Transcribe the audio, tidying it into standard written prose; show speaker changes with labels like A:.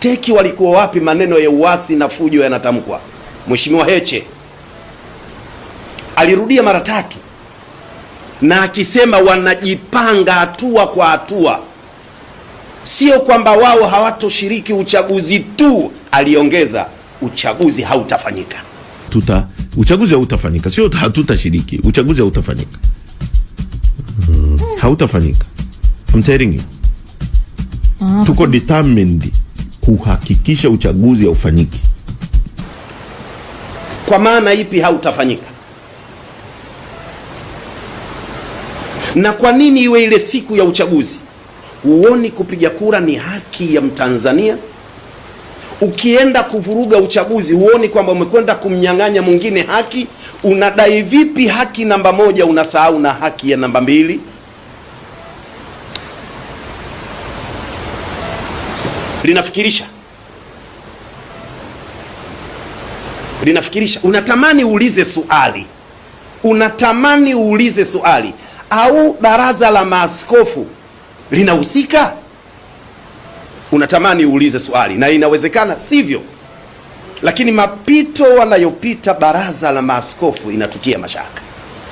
A: Wateki walikuwa wapi maneno ya uasi na fujo yanatamkwa? Mheshimiwa Heche alirudia mara 3 na akisema wanajipanga hatua kwa hatua, sio kwamba wao hawatoshiriki uchaguzi tu. Aliongeza uchaguzi hautafanyika.
B: Uchaguzi hautafanyika, sio hatutashiriki. Uchaguzi hautafanyika. Hautafanyika. I'm telling you. Tuko determined kuhakikisha uchaguzi haufanyiki.
A: Kwa maana ipi hautafanyika? Na kwa nini iwe ile siku ya uchaguzi? Huoni kupiga kura ni haki ya Mtanzania? Ukienda kuvuruga uchaguzi, huoni kwamba umekwenda kumnyang'anya mwingine haki? Unadai vipi haki namba 1 unasahau na haki ya namba 2? Linafikirisha. Unatamani uulize swali, au baraza la maaskofu linahusika? Unatamani uulize swali, na inawezekana sivyo, lakini mapito wanayopita baraza la maaskofu inatutia mashaka.